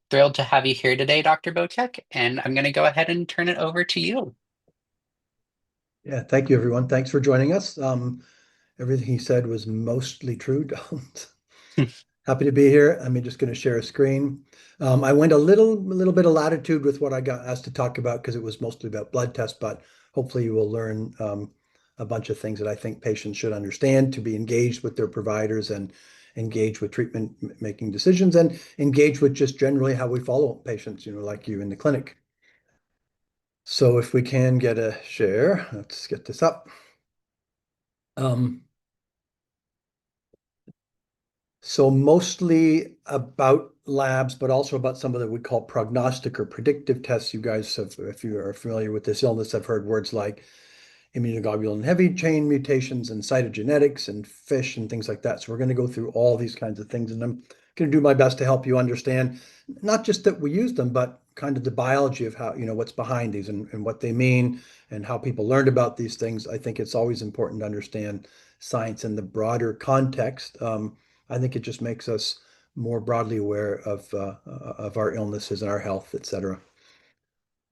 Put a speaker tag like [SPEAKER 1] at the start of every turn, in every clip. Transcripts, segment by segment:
[SPEAKER 1] Thrilled to have you here today, Dr. Bociek, and I'm going to go ahead and turn it over to you.
[SPEAKER 2] Yeah, thank you, everyone. Thanks for joining us. Everything he said was mostly true. Happy to be here. I'm just going to share a screen. I went a little bit of latitude with what I got asked to talk about because it was mostly about blood tests, but hopefully you will learn a bunch of things that I think patients should understand to be engaged with their providers and engage with treatment making decisions and engage with just generally how we follow patients, like you in the clinic. So if we can get a share, let's get this up. Um, so mostly about labs, but also about some of the we call prognostic or predictive tests. You guys have, if you are familiar with this illness, have heard words like immunoglobulin heavy chain mutations and cytogenetics and fish and things like that. So we're going to go through all these kinds of things, and I'm going to do my best to help you understand not just that we use them, but kind of the biology of how, what's behind these and what they mean and how people learned about these things. I think it's always important to understand science in the broader context. I think it just makes us more broadly aware of our illnesses and our health, et cetera.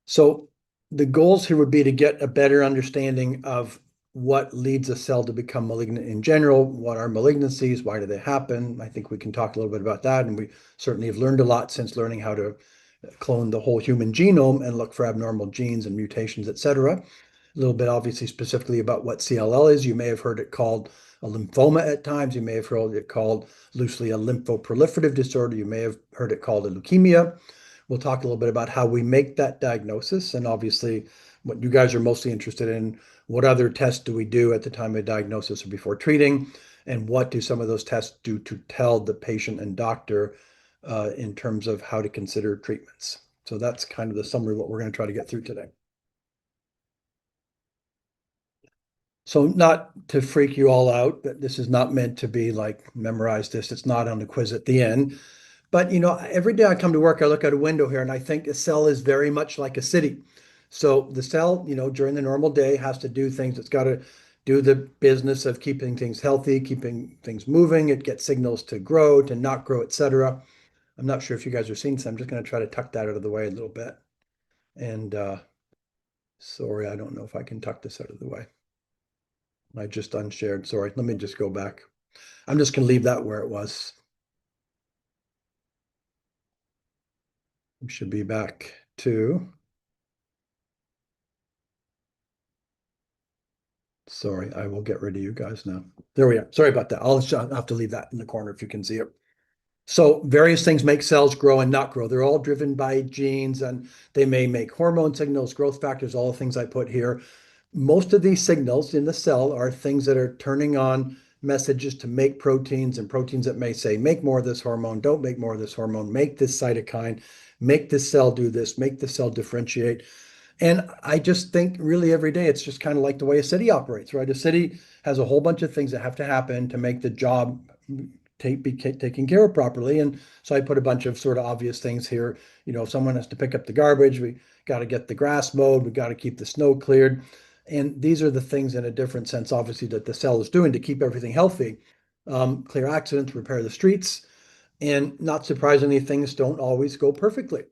[SPEAKER 2] So the goals here would be to get a better understanding of what leads a cell to become malignant in general. What are malignancies? Why do they happen? I think we can talk a little bit about that. And we certainly have learned a lot since learning how to clone the whole human genome and look for abnormal genes and mutations, et cetera. A little bit obviously specifically about what CLL is. You may have heard it called a lymphoma at times. You may have heard it called loosely a lymphoproliferative disorder. You may have heard it called a leukemia. We'll talk a little bit about how we make that diagnosis and obviously what you guys are mostly interested in. What other tests do we do at the time of diagnosis or before treating? And what do some of those tests do to tell the patient and doctor in terms of how to consider treatments? So that's kind of the summary of what we're going to try to get through today. So not to freak you all out, but this is not meant to be like memorize this. It's not on the quiz at the end. But every day I come to work, I look out a window here and I think a cell is very much like a city. So the cell, during the normal day has to do things. It's got to do the business of keeping things healthy, keeping things moving. It gets signals to grow, to not grow, etc. I'm not sure if you guys are seeing this. I'm just going to try to tuck that out of the way a little bit. And sorry, I don't know if I can tuck this out of the way. I just unshared. Sorry, let me just go back. I'm just going to leave that where it was. We should be back to. Sorry, I will get rid of you guys now. There we are. Sorry about that. I'll have to leave that in the corner if you can see it. So various things make cells grow and not grow. They're all driven by genes and they may make hormone signals, growth factors, all the things I put here. Most of these signals in the cell are things that are turning on messages to make proteins and proteins that may say, make more of this hormone, don't make more of this hormone, make this cytokine, make this cell do this, make the cell differentiate. And I just think really every day it's just kind of like the way a city operates, right? A city has a whole bunch of things that have to happen to make the job be taken care of properly. And so I put a bunch of sort of obvious things here. If someone has to pick up the garbage, we got to get the grass mowed, we got to keep the snow cleared. And these are the things in a different sense, obviously, that the cell is doing to keep everything healthy. Clear accidents, repair the streets. And not surprisingly, things don't always go perfectly.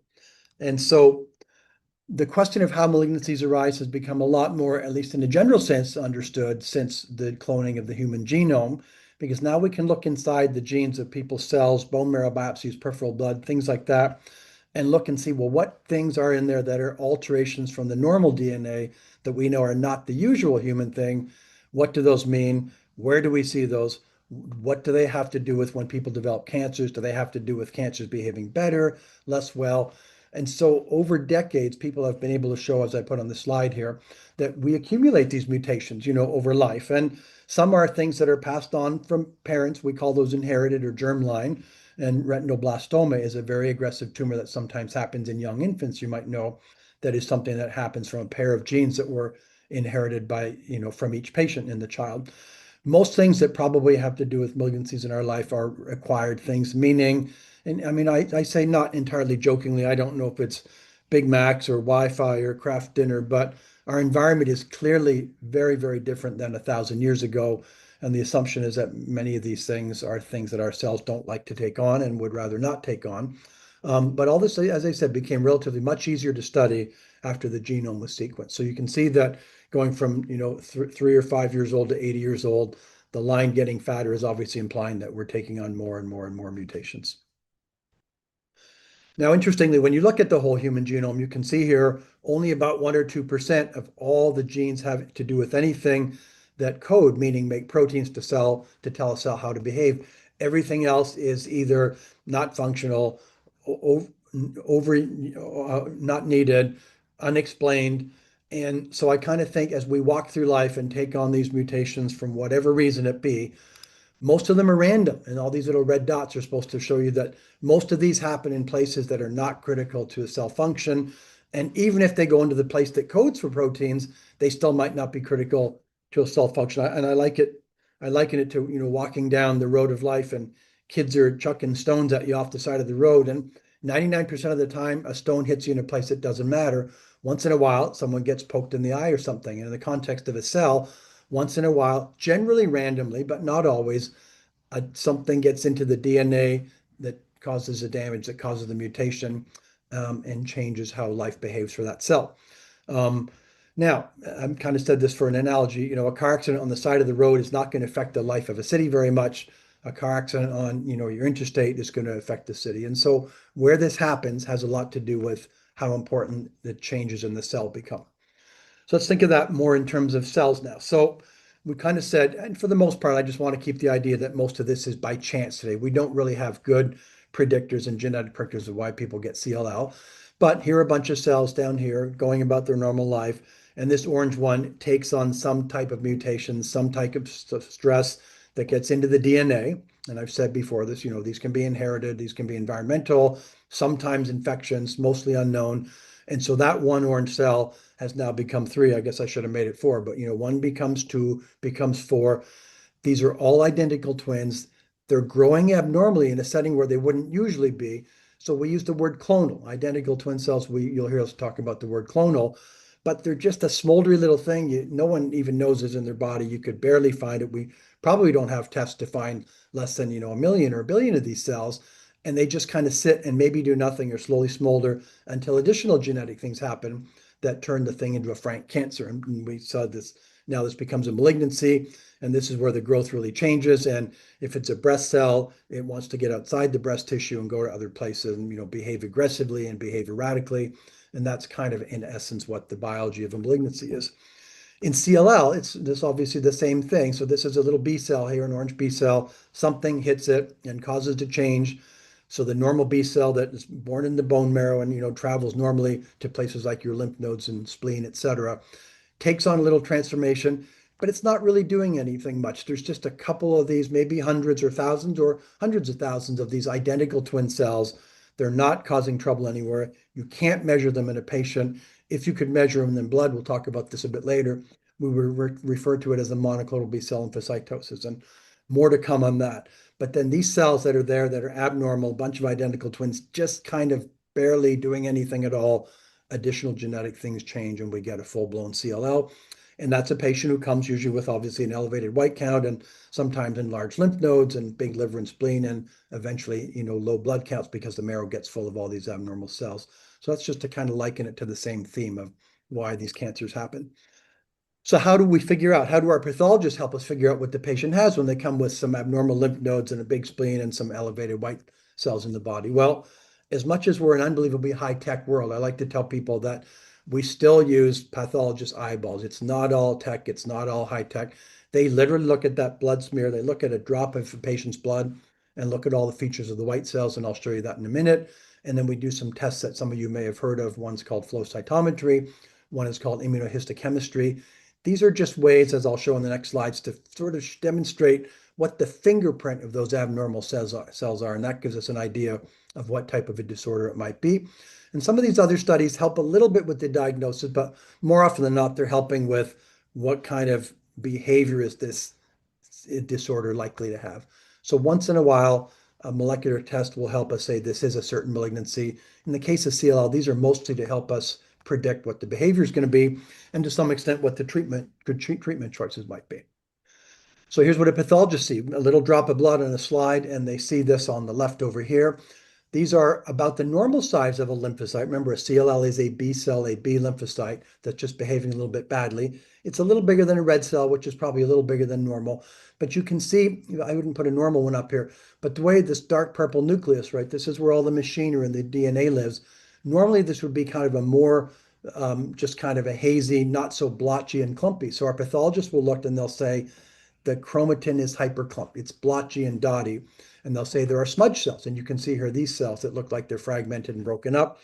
[SPEAKER 2] And so the question of how malignancies arise has become a lot more, at least in a general sense, understood since the cloning of the human genome, because now we can look inside the genes of people's cells, bone marrow biopsies, peripheral blood, things like that, and look and see, well, what things are in there that are alterations from the normal DNA that we know are not the usual human thing. What do those mean? Where do we see those? What do they have to do with when people develop cancers? Do they have to do with cancers behaving better, less well? And so over decades, people have been able to show, as I put on the slide here, that we accumulate these mutations, over life. And some are things that are passed on from parents. We call those inherited or germline. And retinoblastoma is a very aggressive tumor that sometimes happens in young infants. You might know that is something that happens from a pair of genes that were inherited by, from each patient in the child. Most things that probably have to do with malignancies in our life are acquired things, meaning, and I mean, I say not entirely jokingly, I don't know if it's Big Macs or Wi-Fi or Kraft dinner, but our environment is clearly very, very different than 1,000 years ago. And the assumption is that many of these things are things that our cells don't like to take on and would rather not take on. But all this, as I said, became relatively much easier to study after the genome was sequenced. So you can see that going from 3 or 5 years old to 80 years old, the line getting fatter is obviously implying that we're taking on more and more and more mutations. Now, interestingly, when you look at the whole human genome, you can see here only about 1 or 2% of all the genes have to do with anything that code, meaning make proteins to tell a cell how to behave. Everything else is either not functional, not needed, unexplained. And so I kind of think as we walk through life and take on these mutations from whatever reason it be, most of them are random, and all these little red dots are supposed to show you that most of these happen in places that are not critical to cell function. And even if they go into the place that codes for proteins, they still might not be critical to a cell function. And I like it. I liken it to walking down the road of life, and kids are chucking stones at you off the side of the road, and 99% of the time, a stone hits you in a place that doesn't matter. Once in a while, someone gets poked in the eye or something. And in the context of a cell, once in a while, generally randomly, but not always, something gets into the DNA that causes the damage, that causes the mutation, and changes how life behaves for that cell. Now, I've kind of said this for an analogy, a car accident on the side of the road is not going to affect the life of a city very much. A car accident on, your interstate is going to affect the city. And so where this happens has a lot to do with how important the changes in the cell become. So let's think of that more in terms of cells now. So we kind of said, and for the most part, I just want to keep the idea that most of this is by chance today. We don't really have good predictors and genetic predictors of why people get CLL. But here are a bunch of cells down here going about their normal life. And this orange one takes on some type of mutation, some type of stress that gets into the DNA. And I've said before this, these can be inherited, these can be environmental, sometimes infections, mostly unknown. And so that one orange cell has now become 3. I guess I should have made it 4, but 1 becomes 2, becomes 4. These are all identical twins. They're growing abnormally in a setting where they wouldn't usually be. So we use the word clonal. Identical twin cells, you'll hear us talk about the word clonal, but they're just a smoldery little thing. No one even knows is in their body. You could barely find it. We probably don't have tests to find less than, 1,000,000 or a billion of these cells. And they just kind of sit and maybe do nothing or slowly smolder until additional genetic things happen that turn the thing into a frank cancer. And we saw this, now this becomes a malignancy, and this is where the growth really changes. And if it's a breast cell, it wants to get outside the breast tissue and go to other places and, behave aggressively and behave erratically. And that's kind of, in essence, what the biology of a malignancy is. In CLL, it's this obviously the same thing. So this is a little B cell here, an orange B cell. Something hits it and causes it to change. So the normal B cell that is born in the bone marrow and travels normally to places like your lymph nodes and spleen, etc., takes on a little transformation, but it's not really doing anything much. There's just a couple of these, maybe hundreds or thousands or hundreds of thousands of these identical twin cells. They're not causing trouble anywhere. You can't measure them in a patient. If you could measure them in blood, we'll talk about this a bit later, we would refer to it as a monoclonal B cell lymphocytosis, and more to come on that. But then these cells that are there that are abnormal, a bunch of identical twins, just kind of barely doing anything at all, additional genetic things change and we get a full-blown CLL. And that's a patient who comes usually with obviously an elevated white count and sometimes enlarged lymph nodes and big liver and spleen and eventually, low blood counts because the marrow gets full of all these abnormal cells. So that's just to kind of liken it to the same theme of why these cancers happen. So how do we figure out, how do our pathologists help us figure out what the patient has when they come with some abnormal lymph nodes and a big spleen and some elevated white cells in the body? Well, as much as we're an unbelievably high-tech world, I like to tell people that we still use pathologist eyeballs. It's not all tech, it's not all high-tech. They literally look at that blood smear, they look at a drop of a patient's blood and look at all the features of the white cells, and I'll show you that in a minute. And then we do some tests that some of you may have heard of. One's called flow cytometry, one is called immunohistochemistry. These are just ways, as I'll show in the next slides, to sort of demonstrate what the fingerprint of those abnormal cells are, and that gives us an idea of what type of a disorder it might be. And some of these other studies help a little bit with the diagnosis, but more often than not, they're helping with what kind of behavior is this disorder likely to have. So once in a while, a molecular test will help us say this is a certain malignancy. In the case of CLL, these are mostly to help us predict what the behavior is going to be, and to some extent what the good treatment choices might be. So here's what a pathologist sees: a little drop of blood on a slide, and they see this on the left over here. These are about the normal size of a lymphocyte. Remember, a CLL is a B cell, a B lymphocyte that's just behaving a little bit badly. It's a little bigger than a red cell, which is probably a little bigger than normal. But you can see, I wouldn't put a normal one up here, but the way this dark purple nucleus, right, this is where all the machinery and the DNA lives. Normally, this would be kind of a more, just kind of a hazy, not so blotchy and clumpy. So our pathologist will look and they'll say, the chromatin is hyperclump. It's blotchy and dotty. And they'll say there are smudge cells. And you can see here these cells that look like they're fragmented and broken up.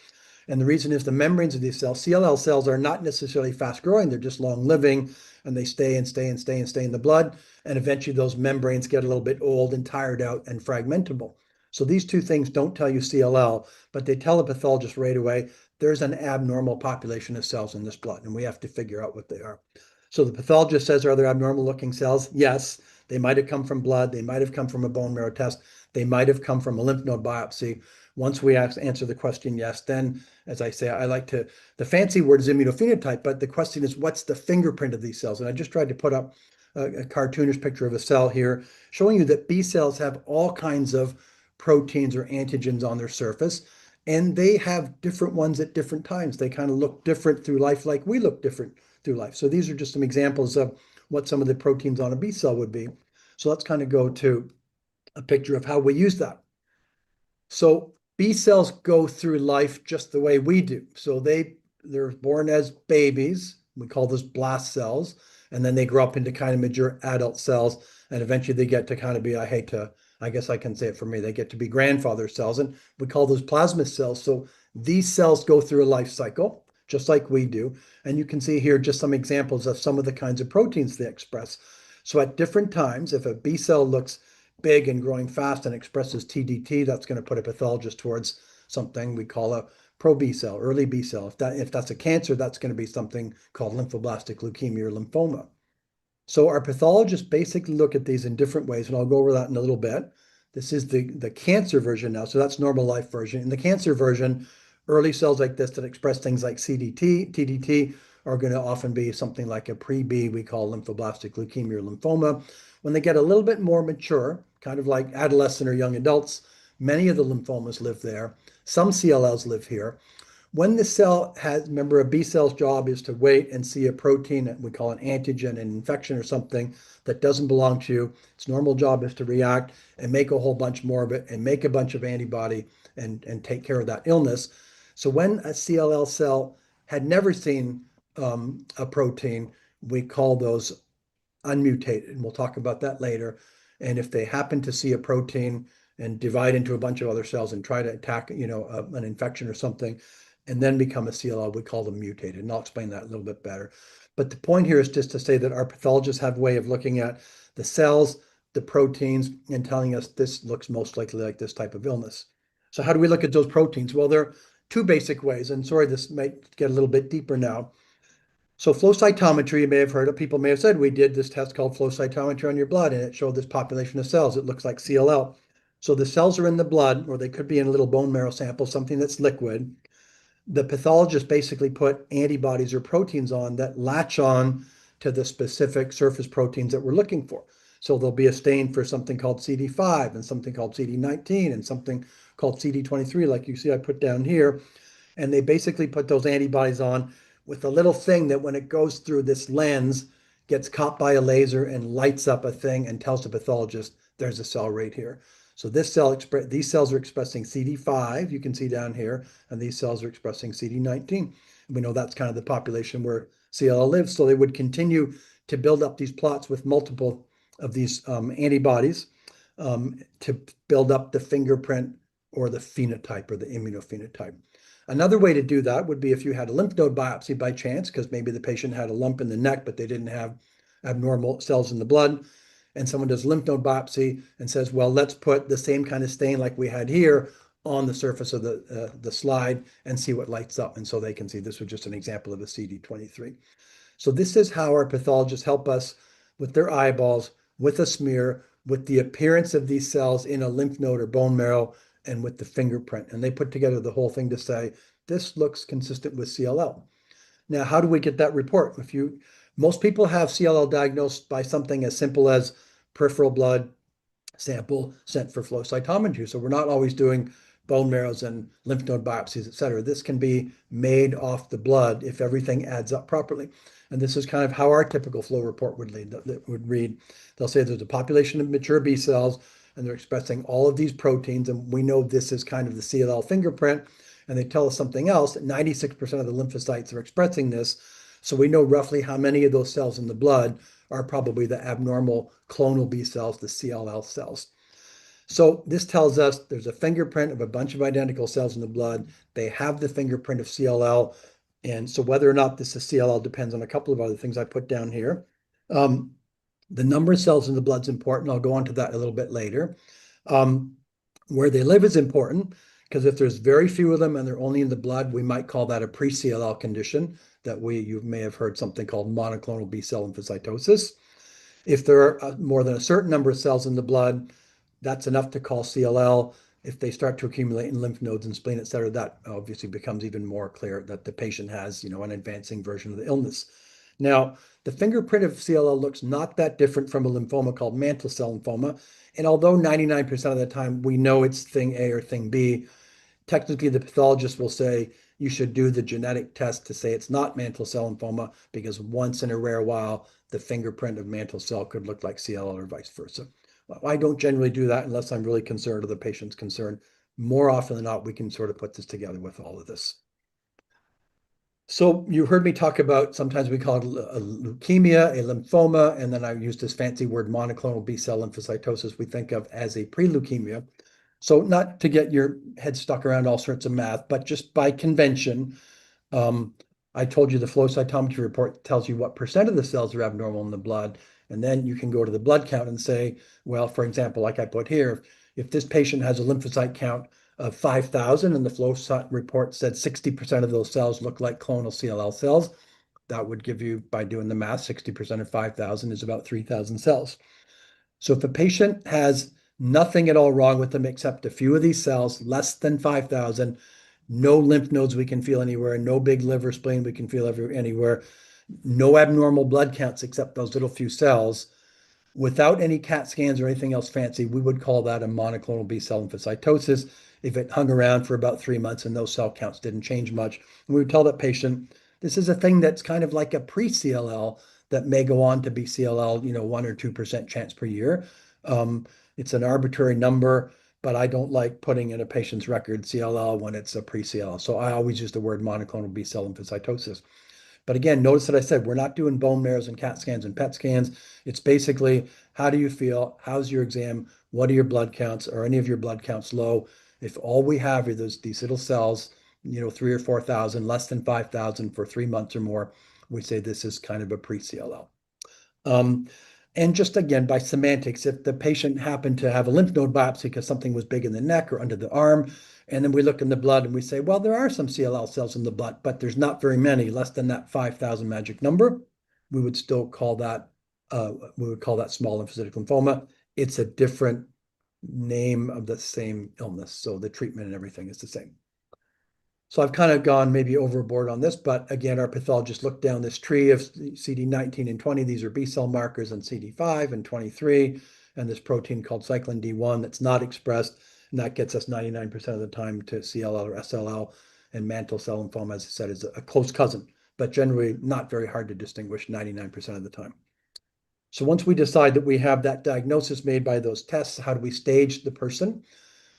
[SPEAKER 2] And the reason is the membranes of these cells, CLL cells, are not necessarily fast growing. They're just long living, and they stay and stay and stay and stay in the blood. And eventually those membranes get a little bit old and tired out and fragmentable. So these two things don't tell you CLL, but they tell the pathologist right away, there's an abnormal population of cells in this blood, and we have to figure out what they are. So the pathologist says, are there abnormal looking cells? Yes. They might have come from blood. They might have come from a bone marrow test. They might have come from a lymph node biopsy. Once we answer the question yes, then, as I say, I like to, the fancy word is immunophenotype, but the question is, what's the fingerprint of these cells? And I just tried to put up a cartoonish picture of a cell here, showing you that B cells have all kinds of proteins or antigens on their surface, and they have different ones at different times. They kind of look different through life, like we look different through life. So these are just some examples of what some of the proteins on a B cell would be. So let's kind of go to a picture of how we use that. So B cells go through life just the way we do. So they're born as babies. We call those blast cells. And then they grow up into kind of mature adult cells. And eventually they get to kind of be, I guess I can say it for me, they get to be grandfather cells. And we call those plasma cells. So these cells go through a life cycle, just like we do. And you can see here just some examples of some of the kinds of proteins they express. So at different times, if a B cell looks big and growing fast and expresses TDT, that's going to put a pathologist towards something we call a pro-B cell, early B cell. If that's a cancer, that's going to be something called lymphoblastic leukemia or lymphoma. So our pathologists basically look at these in different ways, and I'll go over that in a little bit. This is the cancer version now, so that's normal life version. In the cancer version, early cells like this that express things like CDT, TDT, are going to often be something like a pre-B, we call lymphoblastic leukemia or lymphoma. When they get a little bit more mature, kind of like adolescent or young adults, many of the lymphomas live there. Some CLLs live here. When the cell has, remember, a B cell's job is to wait and see a protein, we call an antigen, an infection or something that doesn't belong to you. Its normal job is to react and make a whole bunch more of it and make a bunch of antibody and take care of that illness. So when a CLL cell had never seen a protein, we call those unmutated. And we'll talk about that later. And if they happen to see a protein and divide into a bunch of other cells and try to attack, an infection or something, and then become a CLL, we call them mutated. And I'll explain that a little bit better. But the point here is just to say that our pathologists have a way of looking at the cells, the proteins, and telling us this looks most likely like this type of illness. So how do we look at those proteins? Well, there are two basic ways. And sorry, this might get a little bit deeper now. So flow cytometry, you may have heard of, people may have said, we did this test called flow cytometry on your blood, and it showed this population of cells. It looks like CLL. So the cells are in the blood, or they could be in a little bone marrow sample, something that's liquid. The pathologist basically put antibodies or proteins on that latch on to the specific surface proteins that we're looking for. So there'll be a stain for something called CD5 and something called CD19 and something called CD23, like you see I put down here. And they basically put those antibodies on with a little thing that when it goes through this lens, gets caught by a laser and lights up a thing and tells the pathologist there's a cell right here. So these cells are expressing CD5, you can see down here, and these cells are expressing CD19. We know that's kind of the population where CLL lives. So they would continue to build up these plots with multiple of these antibodies to build up the fingerprint or the phenotype or the immunophenotype. Another way to do that would be if you had a lymph node biopsy by chance, because maybe the patient had a lump in the neck, but they didn't have abnormal cells in the blood. And someone does lymph node biopsy and says, well, let's put the same kind of stain like we had here on the surface of the slide and see what lights up. And so they can see this was just an example of a CD23. So this is how our pathologists help us with their eyeballs, with a smear, with the appearance of these cells in a lymph node or bone marrow, and with the fingerprint. And they put together the whole thing to say, this looks consistent with CLL. Now, how do we get that report? Most people have CLL diagnosed by something as simple as peripheral blood sample sent for flow cytometry. So we're not always doing bone marrows and lymph node biopsies, et cetera. This can be made off the blood if everything adds up properly. And this is kind of how our typical flow report would read. They'll say there's a population of mature B cells, and they're expressing all of these proteins, and we know this is kind of the CLL fingerprint, and they tell us something else, 96% of the lymphocytes are expressing this, so we know roughly how many of those cells in the blood are probably the abnormal clonal B cells, the CLL cells. So this tells us there's a fingerprint of a bunch of identical cells in the blood. They have the fingerprint of CLL. And so whether or not this is CLL depends on a couple of other things I put down here. The number of cells in the blood is important. I'll go on to that a little bit later. Where they live is important because if there's very few of them and they're only in the blood, we might call that a pre-CLL condition that you may have heard something called monoclonal B-cell lymphocytosis. If there are more than a certain number of cells in the blood, that's enough to call CLL. If they start to accumulate in lymph nodes and spleen, et cetera, that obviously becomes even more clear that the patient has, an advancing version of the illness. Now, the fingerprint of CLL looks not that different from a lymphoma called mantle cell lymphoma. And although 99% of the time we know it's thing A or thing B, technically the pathologist will say you should do the genetic test to say it's not mantle cell lymphoma because once in a rare while, the fingerprint of mantle cell could look like CLL or vice versa. I don't generally do that unless I'm really concerned or the patient's concerned. More often than not, we can sort of put this together with all of this. So you heard me talk about, sometimes we call it a leukemia, a lymphoma, and then I use this fancy word monoclonal B-cell lymphocytosis we think of as a pre-leukemia. So not to get your head stuck around all sorts of math, but just by convention, I told you the flow cytometry report tells you what percent of the cells are abnormal in the blood. And then you can go to the blood count and say, well, for example, like I put here, if this patient has a lymphocyte count of 5,000 and the flow report said 60% of those cells look like clonal CLL cells, that would give you, by doing the math, 60% of 5,000 is about 3,000 cells. So if a patient has nothing at all wrong with them except a few of these cells, less than 5,000, no lymph nodes we can feel anywhere, no big liver spleen we can feel anywhere, no abnormal blood counts except those little few cells, without any CAT scans or anything else fancy, we would call that a monoclonal B-cell lymphocytosis if it hung around for about 3 months and those cell counts didn't change much. And we would tell that patient, this is a thing that's kind of like a pre-CLL that may go on to be CLL, 1 or 2% chance per year. It's an arbitrary number, but I don't like putting in a patient's record CLL when it's a pre-CLL. So I always use the word monoclonal B-cell lymphocytosis. But again, notice that I said we're not doing bone marrows and CAT scans and PET scans. It's basically, how do you feel? How's your exam? What are your blood counts? Are any of your blood counts low? If all we have are these little cells, 3 or 4,000, less than 5,000 for 3 months or more, we say this is kind of a pre-CLL. And just again, by semantics, if the patient happened to have a lymph node biopsy because something was big in the neck or under the arm, and then we look in the blood and we say, well, there are some CLL cells in the blood, but there's not very many, less than that 5,000 magic number, we would still call that, small lymphocytic lymphoma. It's a different name of the same illness. So the treatment and everything is the same. So I've kind of gone maybe overboard on this, but again, our pathologists look down this tree of CD19 and 20. These are B-cell markers, and CD5 and 23, and this protein called cyclin D1 that's not expressed, and that gets us 99% of the time to CLL or SLL, and mantle cell lymphoma, as I said, is a close cousin, but generally not very hard to distinguish 99% of the time. So once we decide that we have that diagnosis made by those tests, how do we stage the person?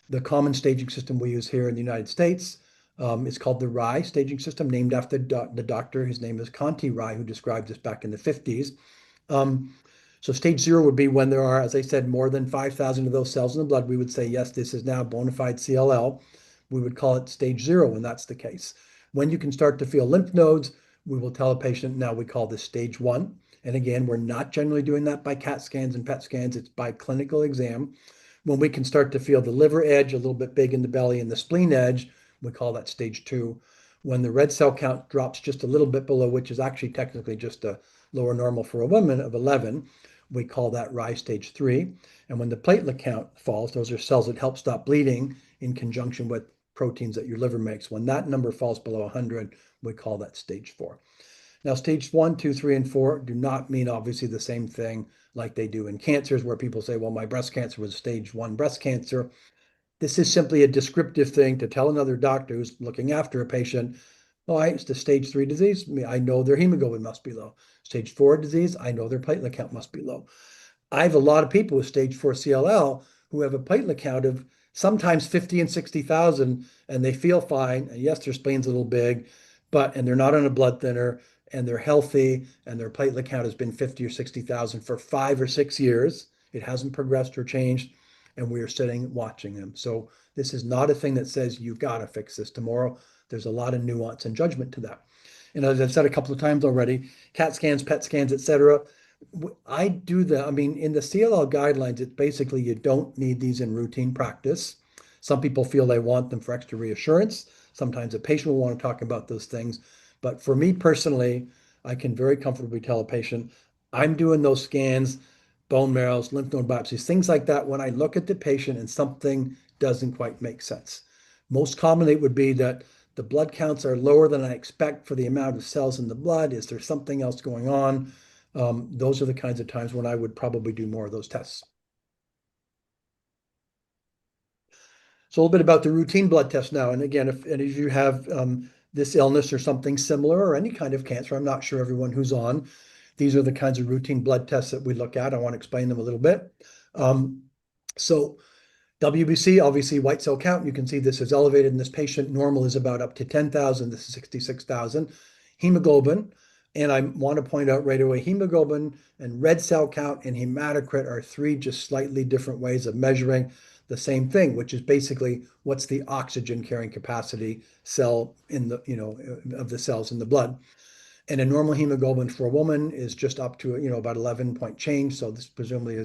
[SPEAKER 2] The common staging system we use here in the United States is called the Rye staging system, named after the doctor. His name is Conti Rye, who described this back in the 50s. So stage 0 would be when there are, as I said, more than 5,000 of those cells in the blood. We would say, yes, this is now bona fide CLL. We would call it stage 0 when that's the case. When you can start to feel lymph nodes, we will tell a patient, now we call this stage 1. And again, we're not generally doing that by CAT scans and PET scans. It's by clinical exam. When we can start to feel the liver edge a little bit big in the belly and the spleen edge, we call that stage 2. When the red cell count drops just a little bit below, which is actually technically just a lower normal for a woman of 11, we call that Rye stage 3. And when the platelet count falls, those are cells that help stop bleeding in conjunction with proteins that your liver makes. When that number falls below 100, we call that stage 4. Now, stage 1, 2, 3, and 4 do not mean obviously the same thing like they do in cancers, where people say, well, my breast cancer was stage 1 breast cancer. This is simply a descriptive thing to tell another doctor who's looking after a patient, oh, it's the stage 3 disease. I know their hemoglobin must be low. Stage 4 disease, I know their platelet count must be low. I have a lot of people with stage 4 CLL who have a platelet count of sometimes 50 and 60,000, and they feel fine. And yes, their spleen's a little big, and they're not on a blood thinner, and they're healthy, and their platelet count has been 50 or 60,000 for 5 or 6 years. It hasn't progressed or changed, and we are sitting watching them. So this is not a thing that says you've got to fix this tomorrow. There's a lot of nuance and judgment to that. And as I've said a couple of times already, CAT scans, PET scans, etc. I do that. I mean, in the CLL guidelines, it's basically you don't need these in routine practice. Some people feel they want them for extra reassurance. Sometimes a patient will want to talk about those things. But for me personally, I can very comfortably tell a patient, I'm doing those scans, bone marrows, lymph node biopsies, things like that when I look at the patient and something doesn't quite make sense. Most commonly, it would be that the blood counts are lower than I expect for the amount of cells in the blood. Is there something else going on? Those are the kinds of times when I would probably do more of those tests. So a little bit about the routine blood test now. And again, if any of you have this illness or something similar or any kind of cancer, I'm not sure everyone who's on, these are the kinds of routine blood tests that we look at. I want to explain them a little bit. So WBC, obviously white cell count, you can see this is elevated in this patient. Normal is about up to 10,000. This is 66,000. Hemoglobin, and I want to point out right away, hemoglobin and red cell count and hematocrit are three just slightly different ways of measuring the same thing, which is basically what's the oxygen carrying capacity cell in the, of the cells in the blood. And a normal hemoglobin for a woman is just up to, about 11 point change. So this presumably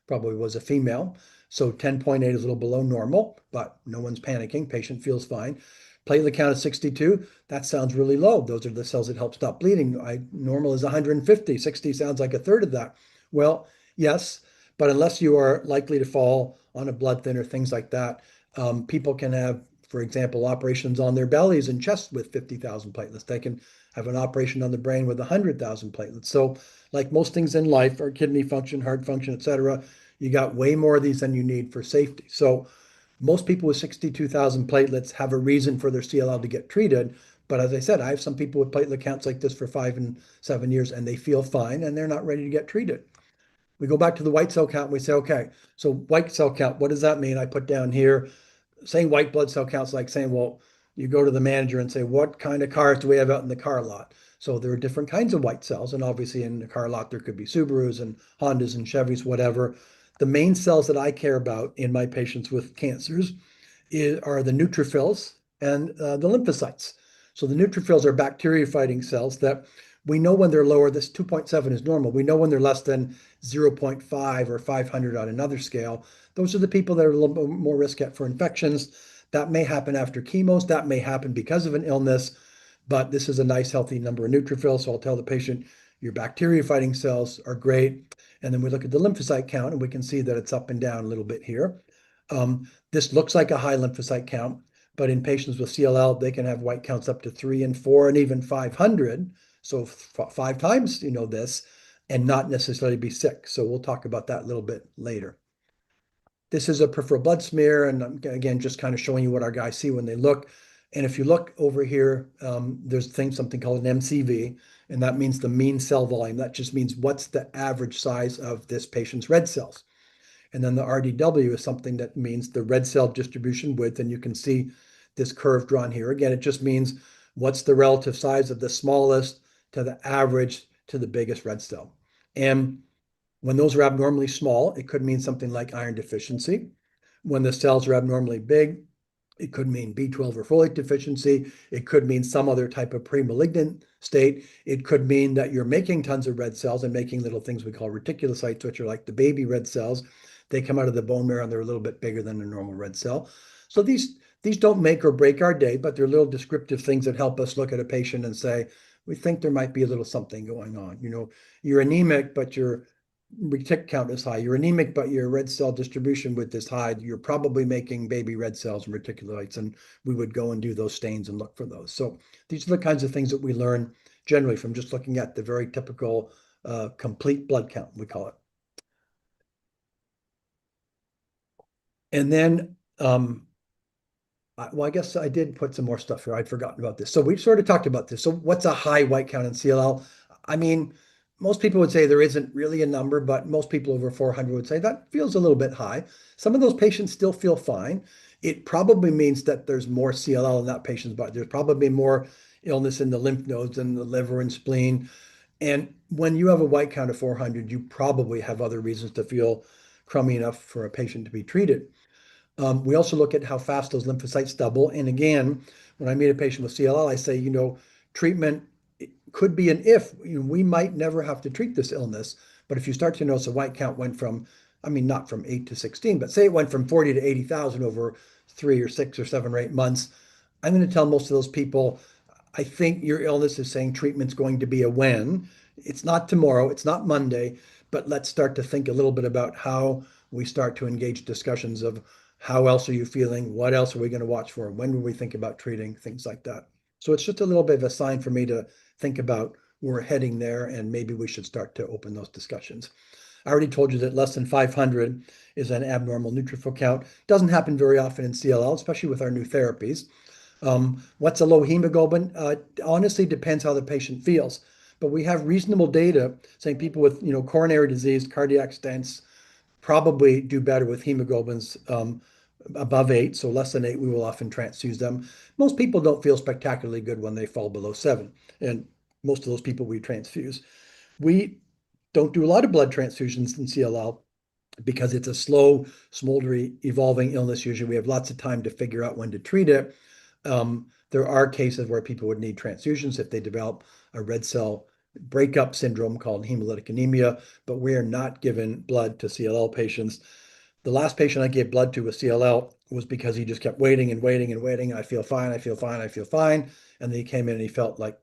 [SPEAKER 2] probably was a female. So 10.8 is a little below normal, but no one's panicking. Patient feels fine. Platelet count is 62. That sounds really low. Those are the cells that help stop bleeding. Normal is 150. 60 sounds like a third of that. Well, yes, but unless you are likely to fall on a blood thinner, things like that, people can have, for example, operations on their bellies and chest with 50,000 platelets. They can have an operation on the brain with 100,000 platelets. So like most things in life, our kidney function, heart function, etc., you got way more of these than you need for safety. So most people with 62,000 platelets have a reason for their CLL to get treated. But as I said, I have some people with platelet counts like this for 5 and 7 years, and they feel fine, and they're not ready to get treated. We go back to the white cell count, and we say, okay, so white cell count, what does that mean? I put down here, saying white blood cell counts like saying, well, you go to the manager and say, what kind of cars do we have out in the car lot? So there are different kinds of white cells. And obviously in the car lot, there could be Subarus and Hondas and Chevys, whatever. The main cells that I care about in my patients with cancers are the neutrophils and the lymphocytes. So the neutrophils are bacteria-fighting cells that we know when they're lower, this 2.7 is normal. We know when they're less than 0.5 or 500 on another scale. Those are the people that are a little bit more risk for infections. That may happen after chemos. That may happen because of an illness, but this is a nice healthy number of neutrophils. So I'll tell the patient your bacteria-fighting cells are great. And then we look at the lymphocyte count and we can see that it's up and down a little bit here. This looks like a high lymphocyte count, but in patients with CLL, they can have white counts up to 3 and 4 and even 500. So 5 times, this, and not necessarily be sick. So we'll talk about that a little bit later. This is a peripheral blood smear, and again, just kind of showing you what our guys see when they look. And if you look over here, there's something called an MCV, and that means the mean cell volume. That just means what's the average size of this patient's red cells. And then the RDW is something that means the red cell distribution width, and you can see this curve drawn here. Again, it just means what's the relative size of the smallest to the average to the biggest red cell. And when those are abnormally small, it could mean something like iron deficiency. When the cells are abnormally big, it could mean B12 or folate deficiency. It could mean some other type of pre-malignant state. It could mean that you're making tons of red cells and making little things we call reticulocytes, which are like the baby red cells. They come out of the bone marrow and they're a little bit bigger than a normal red cell. So these don't make or break our day, but they're little descriptive things that help us look at a patient and say, we think there might be a little something going on. You're anemic, but your retic count is high. You're anemic, but your red cell distribution width is high. You're probably making baby red cells and reticulocytes, and we would go and do those stains and look for those. So these are the kinds of things that we learn generally from just looking at the very typical complete blood count, we call it. And then Um, well, I guess I did put some more stuff here. I'd forgotten about this. So we sort of talked about this. So what's a high white count in CLL? I mean, most people would say there isn't really a number, but most people over 400 would say that feels a little bit high. Some of those patients still feel fine. It probably means that there's more CLL in that patient's body. There's probably more illness in the lymph nodes and the liver and spleen. And when you have a white count of 400, you probably have other reasons to feel crummy enough for a patient to be treated. We also look at how fast those lymphocytes double. And again, when I meet a patient with CLL, I say, treatment could be an if. We might never have to treat this illness. But if you start to notice a white count went from, I mean, not from 8 to 16, but say it went from 40 to 80,000 over 3 or 6 or 7 or 8 months, I'm going to tell most of those people, I think your illness is saying treatment's going to be a when. It's not tomorrow, it's not Monday, but let's start to think a little bit about how we start to engage discussions of how else are you feeling? What else are we going to watch for? When will we think about treating? Things like that. So it's just a little bit of a sign for me to think about we're heading there and maybe we should start to open those discussions. I already told you that less than 500 is an abnormal neutrophil count. Doesn't happen very often in CLL, especially with our new therapies. What's a low hemoglobin? Honestly, depends how the patient feels. But we have reasonable data saying people with coronary disease, cardiac stents, probably do better with hemoglobins above 8. So less than 8, we will often transfuse them. Most people don't feel spectacularly good when they fall below 7. And most of those people we transfuse. We don't do a lot of blood transfusions in CLL because it's a slow, smoldery, evolving illness. Usually we have lots of time to figure out when to treat it. There are cases where people would need transfusions if they develop a red cell breakup syndrome called hemolytic anemia, but we are not giving blood to CLL patients. The last patient I gave blood to with CLL was because he just kept waiting and waiting and waiting. I feel fine, I feel fine, I feel fine. And then he came in and he felt like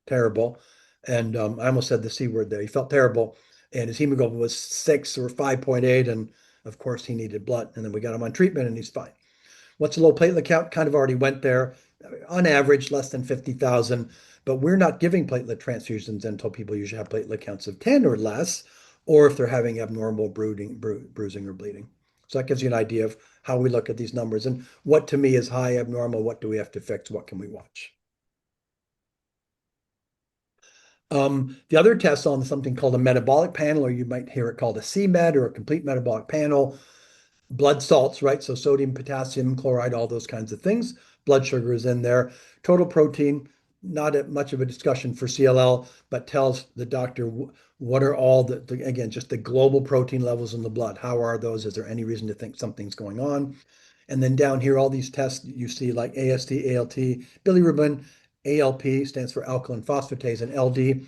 [SPEAKER 2] terrible. And I almost said the C word there. He felt terrible. And his hemoglobin was 6 or 5.8. And of course, he needed blood. And then we got him on treatment and he's fine. What's a low platelet count? Kind of already went there. On average, less than 50,000. But we're not giving platelet transfusions until people usually have platelet counts of 10 or less, or if they're having abnormal bruising or bleeding. So that gives you an idea of how we look at these numbers and what to me is high, abnormal, what do we have to fix, what can we watch. The other tests on something called a metabolic panel, or you might hear it called a CMED or a complete metabolic panel. Blood salts, right? So sodium, potassium, chloride, all those kinds of things. Blood sugar is in there. Total protein, not much of a discussion for CLL, but tells the doctor what are all again, just the global protein levels in the blood. How are those? Is there any reason to think something's going on? And then down here, all these tests you see like AST, ALT, bilirubin, ALP stands for alkaline phosphatase, and LD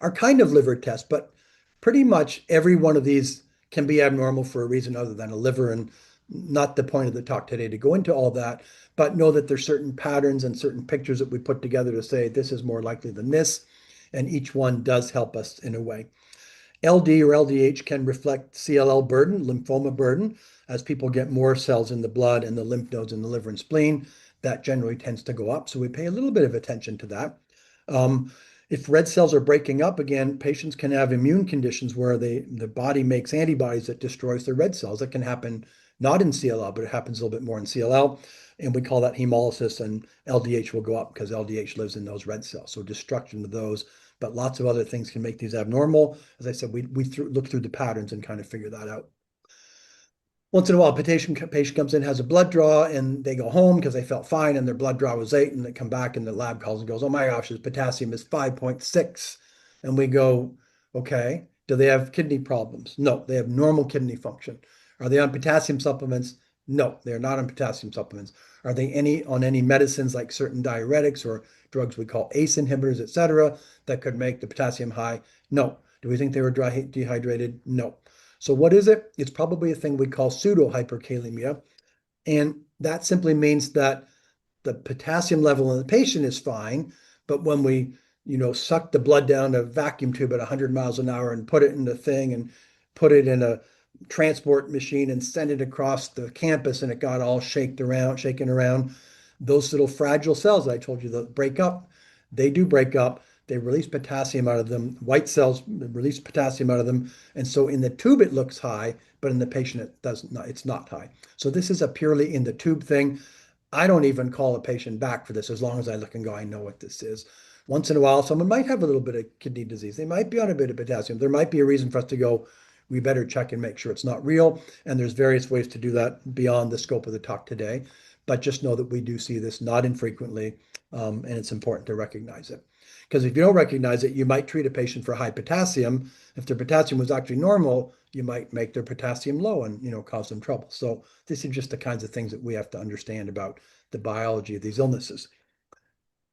[SPEAKER 2] are kind of liver tests, but pretty much every one of these can be abnormal for a reason other than a liver. And not the point of the talk today to go into all that, but know that there's certain patterns and certain pictures that we put together to say this is more likely than this. And each one does help us in a way. LD or LDH can reflect CLL burden, lymphoma burden. As people get more cells in the blood and the lymph nodes in the liver and spleen, that generally tends to go up. So we pay a little bit of attention to that. If red cells are breaking up, again, patients can have immune conditions where the body makes antibodies that destroys the red cells. That can happen not in CLL, but it happens a little bit more in CLL. And we call that hemolysis, and LDH will go up because LDH lives in those red cells. So destruction of those, but lots of other things can make these abnormal. As I said, we look through the patterns and kind of figure that out. Once in a while, a patient comes in, has a blood draw, and they go home because they felt fine and their blood draw was 8, and they come back and the lab calls and goes, oh my gosh, his potassium is 5.6. And we go, okay, do they have kidney problems? No, they have normal kidney function. Are they on potassium supplements? No, they're not on potassium supplements. Are they on any medicines like certain diuretics or drugs we call ACE inhibitors, et cetera, that could make the potassium high? No. Do we think they were dehydrated? No. So what is it? It's probably a thing we call pseudohyperkalemia. And that simply means that the potassium level in the patient is fine, but when we, suck the blood down a vacuum tube at 100 miles an hour and put it in the thing and put it in a transport machine and send it across the campus and it got all shaken around, those little fragile cells I told you that break up, they do break up. they release potassium out of them. White cells release potassium out of them. And so in the tube, it looks high, but in the patient, it's not high. So this is a purely in the tube thing. I don't even call a patient back for this as long as I look and go, I know what this is. Once in a while, someone might have a little bit of kidney disease. They might be on a bit of potassium. There might be a reason for us to go, we better check and make sure it's not real. And there's various ways to do that beyond the scope of the talk today. But just know that we do see this not infrequently, and it's important to recognize it. Because if you don't recognize it, you might treat a patient for high potassium. If their potassium was actually normal, you might make their potassium low and cause them trouble. So this is just the kinds of things that we have to understand about the biology of these illnesses.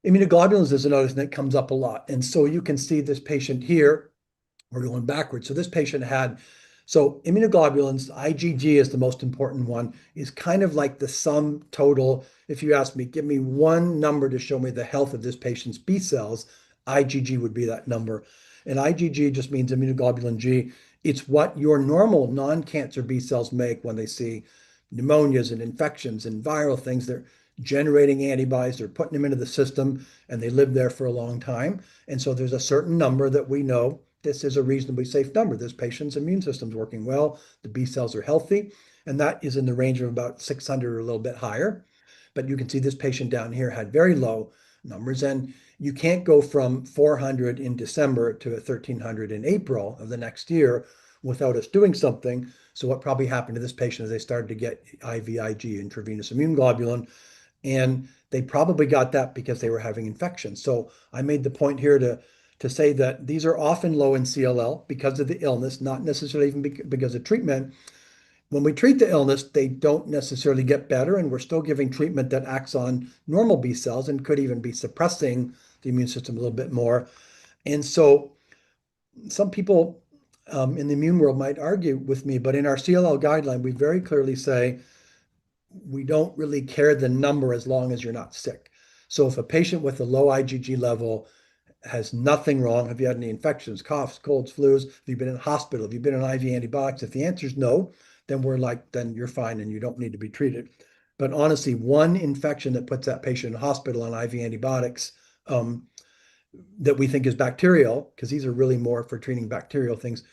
[SPEAKER 2] Immunoglobulins is another thing that comes up a lot. And so you can see this patient here, we're going backwards. So this patient had, so immunoglobulins, IgG is the most important one, is kind of like the sum total. If you ask me, give me one number to show me the health of this patient's B cells, IgG would be that number. And IgG just means immunoglobulin G. It's what your normal non-cancer B cells make when they see pneumonias and infections and viral things. They're generating antibodies, they're putting them into the system, and they live there for a long time. And so there's a certain number that we know this is a reasonably safe number. This patient's immune system's working well, the B cells are healthy, and that is in the range of about 600 or a little bit higher. But you can see this patient down here had very low numbers, and you can't go from 400 in December to 1,300 in April of the next year without us doing something. So what probably happened to this patient is they started to get IVIG, intravenous immune globulin, and they probably got that because they were having infections. So I made the point here to say that these are often low in CLL because of the illness, not necessarily even because of treatment. When we treat the illness, they don't necessarily get better, and we're still giving treatment that acts on normal B cells and could even be suppressing the immune system a little bit more. And so some people in the immune world might argue with me, but in our CLL guideline, we very clearly say we don't really care the number as long as you're not sick. So if a patient with a low IgG level has nothing wrong, have you had any infections, coughs, colds, flus, have you been in hospital, have you been on IV antibiotics? If the answer is no, then we're like, then you're fine and you don't need to be treated. But honestly, one infection that puts that patient in hospital on IV antibiotics that we think is bacterial, because these are really more for treating bacterial things,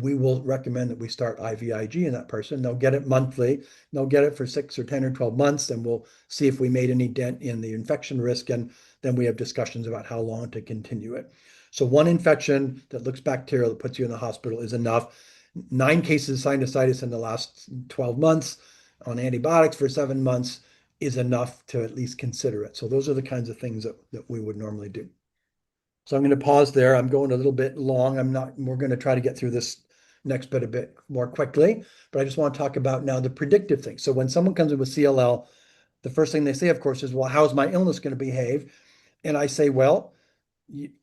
[SPEAKER 2] we will recommend that we start IVIG in that person. They'll get it monthly. They'll get it for 6 or 10 or 12 months, and we'll see if we made any dent in the infection risk, and then we have discussions about how long to continue it. So one infection that looks bacterial that puts you in the hospital is enough. 9 cases of sinusitis in the last 12 months on antibiotics for 7 months is enough to at least consider it. So those are the kinds of things that we would normally do. So I'm going to pause there. I'm going a little bit long. We're going to try to get through this next bit a bit more quickly, but I just want to talk about now the predictive things. So when someone comes in with CLL, the first thing they say, of course, is, well, how's my illness going to behave? And I say, well,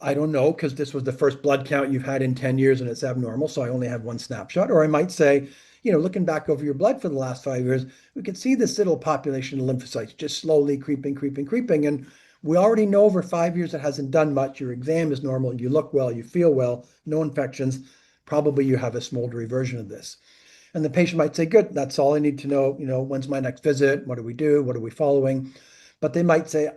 [SPEAKER 2] I don't know, because this was the first blood count you've had in 10 years and it's abnormal, so I only have one snapshot. Or I might say, looking back over your blood for the last 5 years, we can see this little population of lymphocytes just slowly creeping. And we already know over 5 years it hasn't done much. Your exam is normal. You look well. You feel well. No infections. Probably you have a smoldery version of this. And the patient might say, good, that's all I need to know. When's my next visit? What do we do? What are we following? But they might say,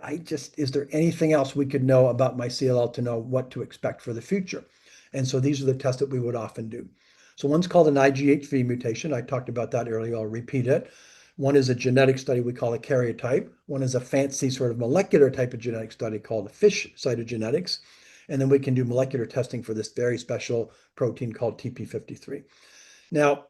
[SPEAKER 2] is there anything else we could know about my CLL to know what to expect for the future? And so these are the tests that we would often do. So one's called an IgHV mutation. I talked about that earlier. I'll repeat it. One is a genetic study we call a karyotype. One is a fancy sort of molecular type of genetic study called a FISH cytogenetics. And then we can do molecular testing for this very special protein called TP53. Now,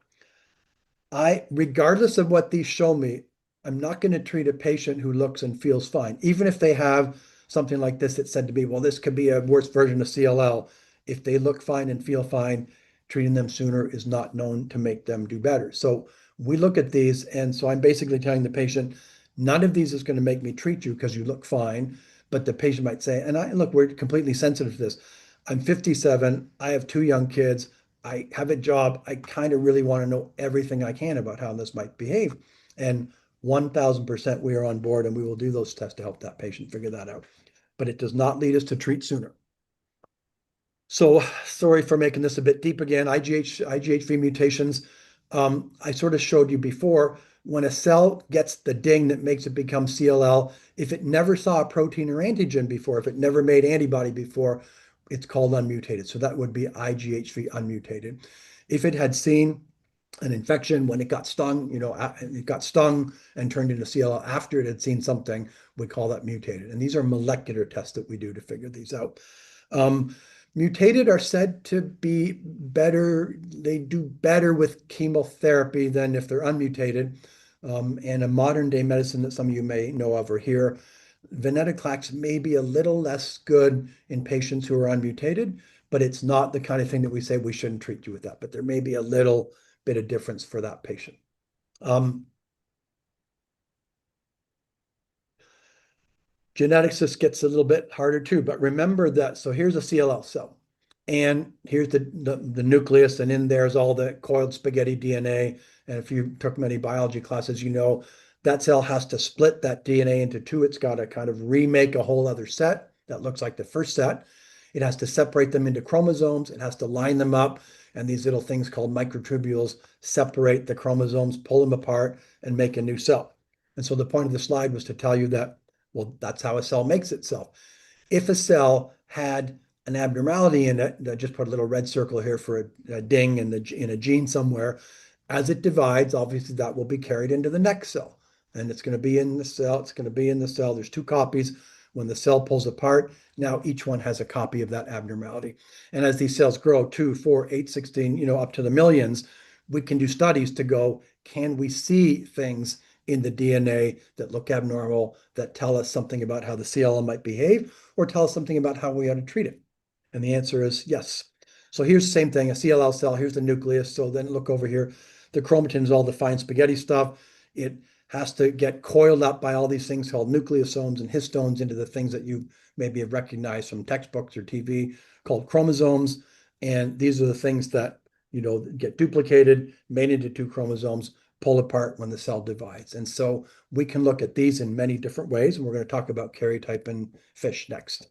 [SPEAKER 2] regardless of what these show me, I'm not going to treat a patient who looks and feels fine, even if they have something like this that said to me, well, this could be a worse version of CLL. If they look fine and feel fine, treating them sooner is not known to make them do better. So we look at these, and so I'm basically telling the patient, none of these is going to make me treat you because you look fine. But the patient might say, and look, we're completely sensitive to this. I'm 57. I have 2 young kids. I have a job. I kind of really want to know everything I can about how this might behave. And 1000% we are on board, and we will do those tests to help that patient figure that out. But it does not lead us to treat sooner. So sorry for making this a bit deep again. IgHV mutations. I sort of showed you before, when a cell gets the ding that makes it become CLL, if it never saw a protein or antigen before, if it never made antibody before, it's called unmutated. So that would be IgHV unmutated. If it had seen an infection when it got stung, it got stung and turned into CLL after it had seen something, we call that mutated. And these are molecular tests that we do to figure these out. Mutated are said to be better, they do better with chemotherapy than if they're unmutated. And a modern day medicine that some of you may know of or hear, venetoclax may be a little less good in patients who are unmutated, but it's not the kind of thing that we say we shouldn't treat you with that. But there may be a little bit of difference for that patient. Genetics just gets a little bit harder too, but remember that, so here's a CLL cell, and here's the nucleus, and in there's all the coiled spaghetti DNA, and if you took many biology classes, you know that cell has to split that DNA into two. It's got to kind of remake a whole other set that looks like the first set. It has to separate them into chromosomes. It has to line them up, and these little things called microtubules separate the chromosomes, pull them apart, and make a new cell. And so the point of the slide was to tell you that, well, that's how a cell makes itself. If a cell had an abnormality in it, I just put a little red circle here for a ding in a gene somewhere, as it divides, obviously that will be carried into the next cell. And it's going to be in the cell, it's going to be in the cell. There's two copies. When the cell pulls apart, now each one has a copy of that abnormality. And as these cells grow, 2, 4, 8, 16, up to the millions, we can do studies to go, can we see things in the DNA that look abnormal, that tell us something about how the CLL might behave, or tell us something about how we ought to treat it? And the answer is yes. So here's the same thing, a CLL cell, here's the nucleus. So then look over here, the chromatin is all the fine spaghetti stuff. It has to get coiled up by all these things called nucleosomes and histones into the things that you maybe have recognized from textbooks or TV called chromosomes. And these are the things that, get duplicated, made into two chromosomes, pull apart when the cell divides. And so we can look at these in many different ways. And we're going to talk about karyotype and FISH next.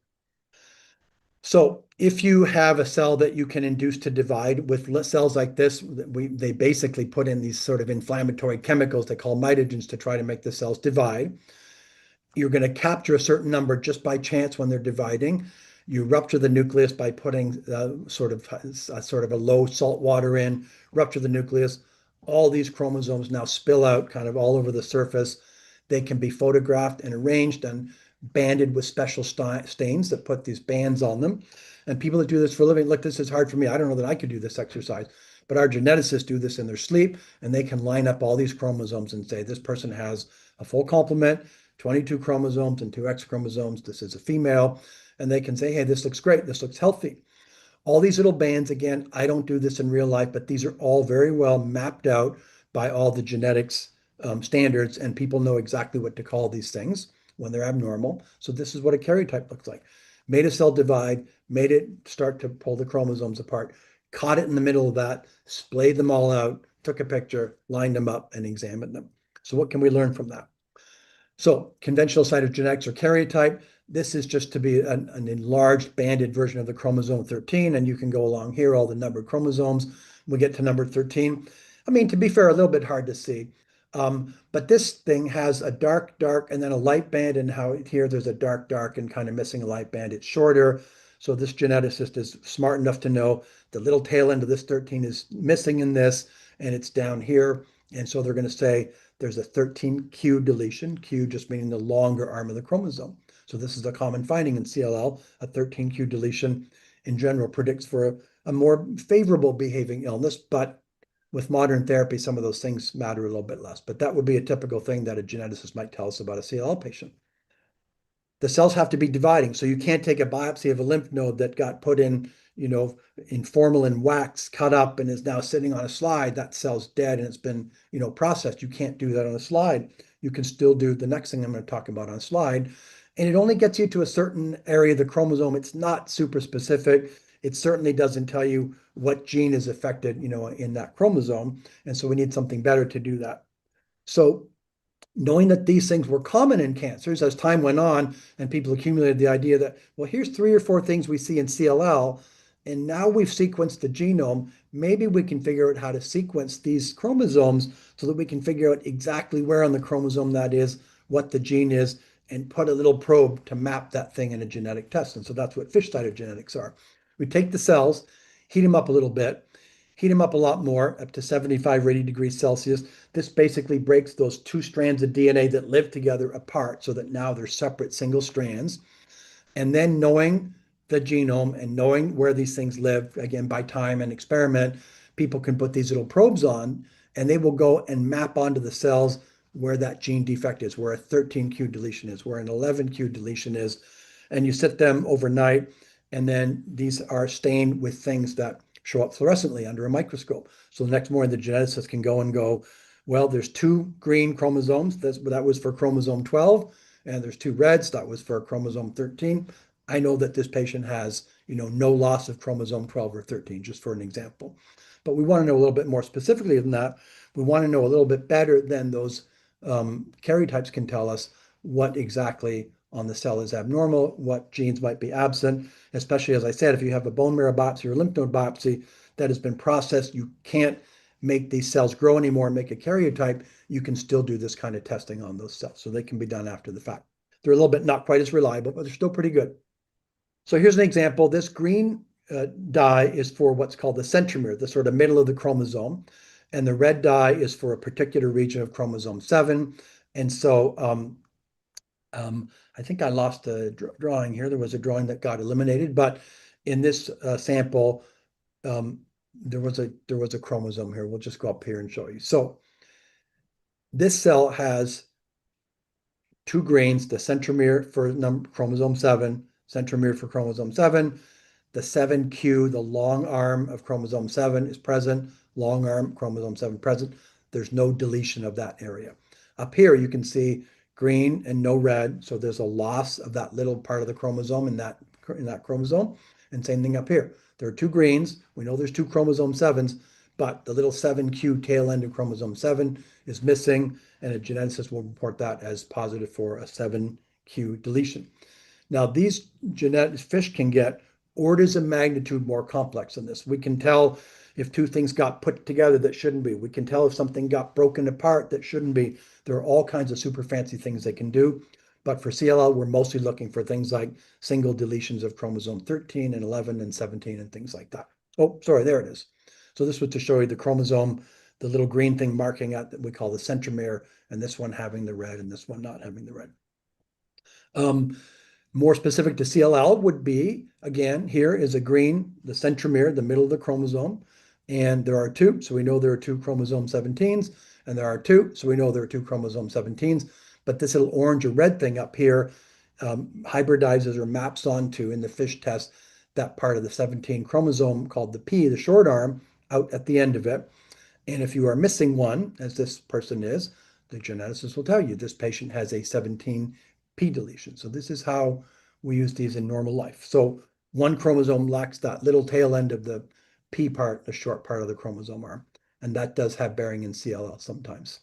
[SPEAKER 2] So if you have a cell that you can induce to divide with cells like this, they basically put in these sort of inflammatory chemicals they call mitogens to try to make the cells divide. You're going to capture a certain number just by chance when they're dividing. You rupture the nucleus by putting sort of a low salt water in, rupture the nucleus. All these chromosomes now spill out kind of all over the surface. They can be photographed and arranged and banded with special stains that put these bands on them. And people that do this for a living, look, this is hard for me. I don't know that I could do this exercise, but our geneticists do this in their sleep, and they can line up all these chromosomes and say, this person has a full complement, 22 chromosomes and 2 X chromosomes. This is a female. And they can say, hey, this looks great. This looks healthy. All these little bands, again, I don't do this in real life, but these are all very well mapped out by all the genetics standards, and people know exactly what to call these things when they're abnormal. So this is what a karyotype looks like. Made a cell divide, made it start to pull the chromosomes apart, caught it in the middle of that, splayed them all out, took a picture, lined them up, and examined them. So what can we learn from that? So conventional cytogenetics or karyotype, this is just to be an enlarged banded version of the chromosome 13, and you can go along here, all the numbered chromosomes. We get to number 13. I mean, to be fair, a little bit hard to see. But this thing has a dark, and then a light band, and how here there's a dark, and kind of missing a light band. It's shorter. So this geneticist is smart enough to know the little tail end of this 13 is missing in this, and it's down here. And so they're going to say there's a 13q deletion, q just meaning the longer arm of the chromosome. So this is a common finding in CLL. A 13q deletion in general predicts for a more favorable behaving illness, but with modern therapy, some of those things matter a little bit less. But that would be a typical thing that a geneticist might tell us about a CLL patient. The cells have to be dividing. So you can't take a biopsy of a lymph node that got put in, in formalin wax, cut up, and is now sitting on a slide. That cell's dead and it's been, processed. You can't do that on a slide. You can still do the next thing I'm going to talk about on a slide. And it only gets you to a certain area of the chromosome. It's not super specific. It certainly doesn't tell you what gene is affected, in that chromosome. And so we need something better to do that. So knowing that these things were common in cancers, as time went on and people accumulated the idea that, well, here's 3 or 4 things we see in CLL, and now we've sequenced the genome, maybe we can figure out how to sequence these chromosomes so that we can figure out exactly where on the chromosome that is, what the gene is, and put a little probe to map that thing in a genetic test. And so that's what fish cytogenetics are. We take the cells, heat them up a little bit, heat them up a lot more, up to 75 or 80 degrees Celsius. This basically breaks those two strands of DNA that live together apart so that now they're separate single strands. And then knowing the genome and knowing where these things live, again, by time and experiment, people can put these little probes on and they will go and map onto the cells where that gene defect is, where a 13q deletion is, where an 11q deletion is. And you sit them overnight, and then these are stained with things that show up fluorescently under a microscope. So the next morning, the geneticist can go and go, well, there's 2 green chromosomes. That was for chromosome 12, and there's 2 reds. That was for chromosome 13. I know that this patient has, no loss of chromosome 12 or 13, just for an example. But we want to know a little bit more specifically than that. We want to know a little bit better than those karyotypes can tell us what exactly on the cell is abnormal, what genes might be absent, especially, as I said, if you have a bone marrow biopsy or lymph node biopsy that has been processed, you can't make these cells grow anymore and make a karyotype. You can still do this kind of testing on those cells. So they can be done after the fact. They're a little bit not quite as reliable, but they're still pretty good. So here's an example. This green dye is for what's called the centromere, the sort of middle of the chromosome. And the red dye is for a particular region of chromosome 7. And so I think I lost a drawing here. There was a drawing that got eliminated, but in this sample, there was a chromosome here. We'll just go up here and show you. So this cell has 2 greens, the centromere for chromosome 7, centromere for chromosome 7. The 7q, the long arm of chromosome 7 is present, long arm, chromosome 7 present. There's no deletion of that area. Up here, you can see green and no red. So there's a loss of that little part of the chromosome in that chromosome. And same thing up here. There are 2 greens. We know there's 2 chromosome 7s, but the little 7q tail end of chromosome 7 is missing, and a geneticist will report that as positive for a 7q deletion. Now, these genetic fish can get orders of magnitude more complex than this. We can tell if 2 things got put together that shouldn't be. We can tell if something got broken apart that shouldn't be. There are all kinds of super fancy things they can do. But for CLL, we're mostly looking for things like single deletions of chromosome 13 and 11 and 17 and things like that. Oh, sorry, there it is. So this was to show you the chromosome, the little green thing marking out that we call the centromere, and this one having the red and this one not having the red. More specific to CLL would be, again, here is a green, the centromere, the middle of the chromosome, and there are 2, so we know there are 2 chromosome 17s, and there are 2, so we know there are 2 chromosome 17s, but this little orange or red thing up here hybridizes or maps onto, in the FISH test, that part of the 17 chromosome called the P, the short arm, out at the end of it. And if you are missing one, as this person is, the geneticist will tell you this patient has a 17 P deletion. So this is how we use these in normal life. So one chromosome lacks that little tail end of the P part, the short part of the chromosome arm. And that does have bearing in CLL sometimes.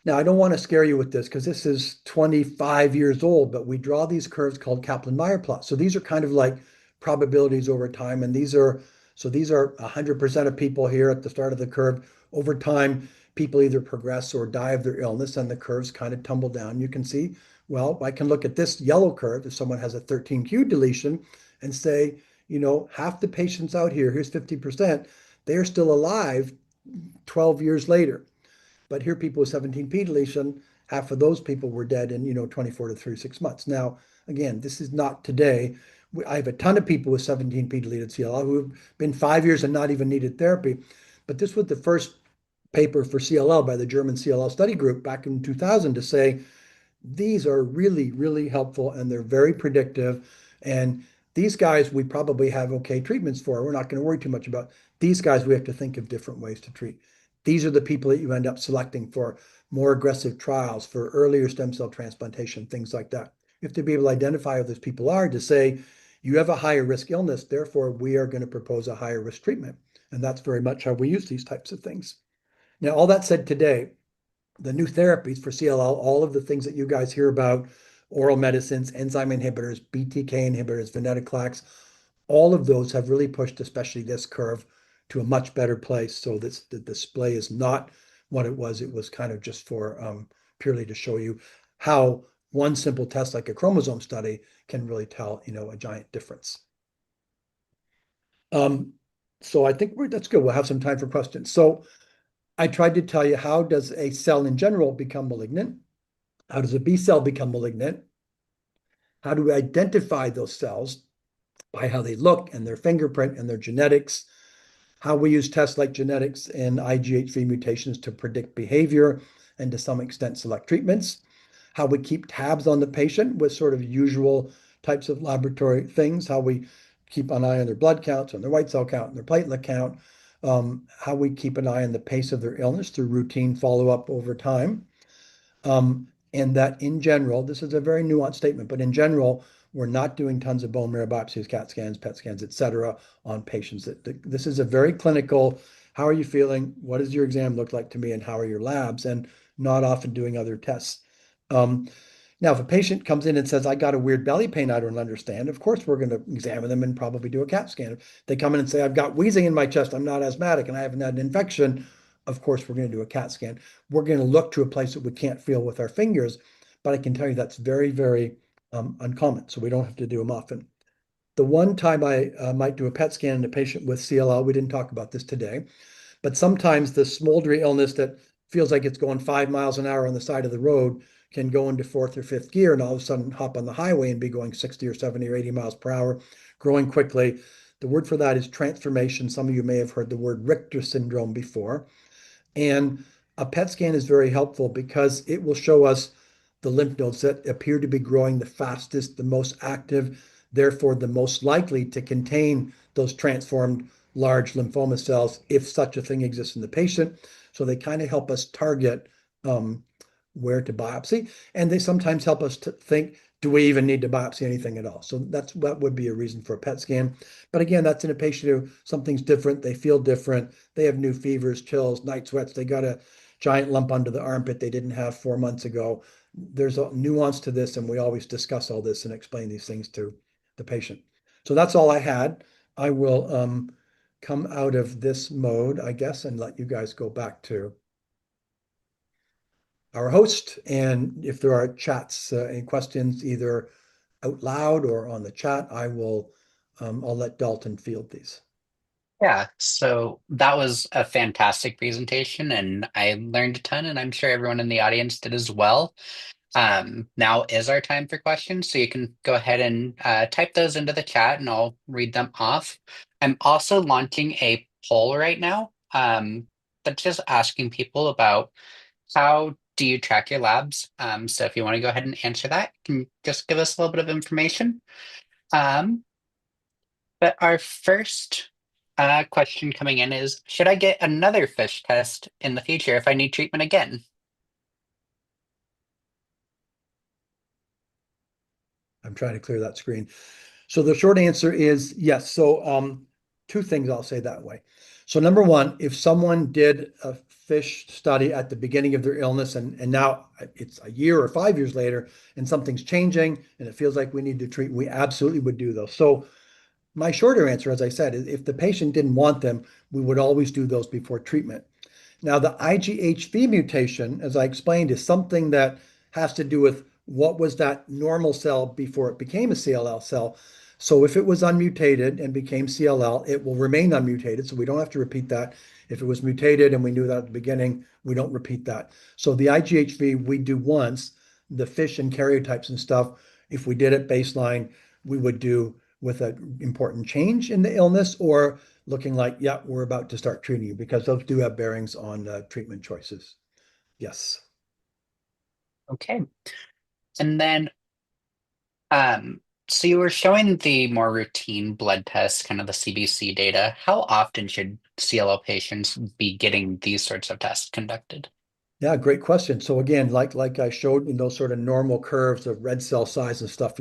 [SPEAKER 2] Now, I don't want to scare you with this because this is 25 years old, but we draw these curves called Kaplan-Meier plots. So these are kind of like probabilities over time. And these are 100% of people here at the start of the curve. Over time, people either progress or die of their illness, and the curves kind of tumble down. You can see, well, I can look at this yellow curve if someone has a 13q deletion and say, half the patients out here, here's 50%, they're still alive 12 years later. But here, people with 17p deletion, half of those people were dead in 24 to 36 months. Now, again, this is not today. I have a ton of people with 17p deleted CLL who have been 5 years and not even needed therapy. But this was the first paper for CLL by the German CLL study group back in 2000 to say these are really, really helpful and they're very predictive. And these guys we probably have okay treatments for. We're not going to worry too much about. These guys we have to think of different ways to treat. These are the people that you end up selecting for more aggressive trials, for earlier stem cell transplantation, things like that. You have to be able to identify who those people are to say, you have a higher risk illness, therefore we are going to propose a higher risk treatment. And that's very much how we use these types of things. Now, all that said, today, the new therapies for CLL, all of the things that you guys hear about, oral medicines, enzyme inhibitors, BTK inhibitors, venetoclax, all of those have really pushed, especially this curve, to a much better place. So the display is not what it was. It was kind of just for purely to show you how one simple test like a chromosome study can really tell, a giant difference. So I think that's good. We'll have some time for questions. So I tried to tell you, how does a cell in general become malignant? How does a B cell become malignant? How do we identify those cells? By how they look and their fingerprint and their genetics. How we use tests like genetics and IgHV mutations to predict behavior and to some extent select treatments. How we keep tabs on the patient with sort of usual types of laboratory things. How we keep an eye on their blood counts, on their white cell count, and their platelet count. How we keep an eye on the pace of their illness through routine follow-up over time. And that in general, this is a very nuanced statement, but in general, we're not doing tons of bone marrow biopsies, CAT scans, PET scans, et cetera, on patients. This is a very clinical, how are you feeling? What does your exam look like to me? And how are your labs? And not often doing other tests. Now, if a patient comes in and says, I got a weird belly pain I don't understand, of course, we're going to examine them and probably do a CAT scan. If they come in and say, I've got wheezing in my chest, I'm not asthmatic, and I haven't had an infection, of course, we're going to do a CAT scan. We're going to look to a place that we can't feel with our fingers, but I can tell you that's very, very uncommon, so we don't have to do them often. The one time I might do a PET scan in a patient with CLL, we didn't talk about this today, but sometimes the smoldery illness that feels like it's going 5 miles an hour on the side of the road can go into fourth or fifth gear and all of a sudden hop on the highway and be going 60 or 70 or 80 miles per hour, growing quickly. The word for that is transformation. Some of you may have heard the word Richter syndrome before. And a PET scan is very helpful because it will show us the lymph nodes that appear to be growing the fastest, the most active, therefore the most likely to contain those transformed large lymphoma cells if such a thing exists in the patient. So they kind of help us target where to biopsy. And they sometimes help us to think, do we even need to biopsy anything at all? So that would be a reason for a PET scan. But again, that's in a patient who something's different, they feel different, they have new fevers, chills, night sweats, they got a giant lump under the armpit they didn't have 4 months ago. There's a nuance to this, and we always discuss all this and explain these things to the patient. So that's all I had. I will come out of this mode, I guess, and let you guys go back to our host. And if there are chats and questions, either out loud or on the chat, I'll let Dalton field these.
[SPEAKER 1] Yeah, so that was a fantastic presentation, and I learned a ton, and I'm sure everyone in the audience did as well. Now is our time for questions, so you can go ahead and type those into the chat, and I'll read them off. I'm also launching a poll right now, that's just asking people about how do you track your labs. So if you want to go ahead and answer that, you can just give us a little bit of information. Um, but our first question coming in is, should I get another fish test in the future if I need treatment again?
[SPEAKER 2] I'm trying to clear that screen. So the short answer is yes. So two things I'll say that way. So number one, if someone did a fish study at the beginning of their illness and now it's a year or 5 years later and something's changing and it feels like we need to treat, we absolutely would do those. So my shorter answer, as I said, is if the patient didn't want them, we would always do those before treatment. Now, the IgHV mutation, as I explained, is something that has to do with what was that normal cell before it became a CLL cell. So if it was unmutated and became CLL, it will remain unmutated. So we don't have to repeat that. If it was mutated and we knew that at the beginning, we don't repeat that. So the IgHV we do once, the FISH and karyotypes and stuff, if we did it baseline, we would do with an important change in the illness or looking like, yeah, we're about to start treating you, because those do have bearings on treatment choices. Yes.
[SPEAKER 1] Okay. And then, so you were showing the more routine blood tests, kind of the CBC data. How often should CLL patients be getting these sorts of tests conducted?
[SPEAKER 2] Yeah, great question. So again, like I showed in those sort of normal curves of red cell size and stuff,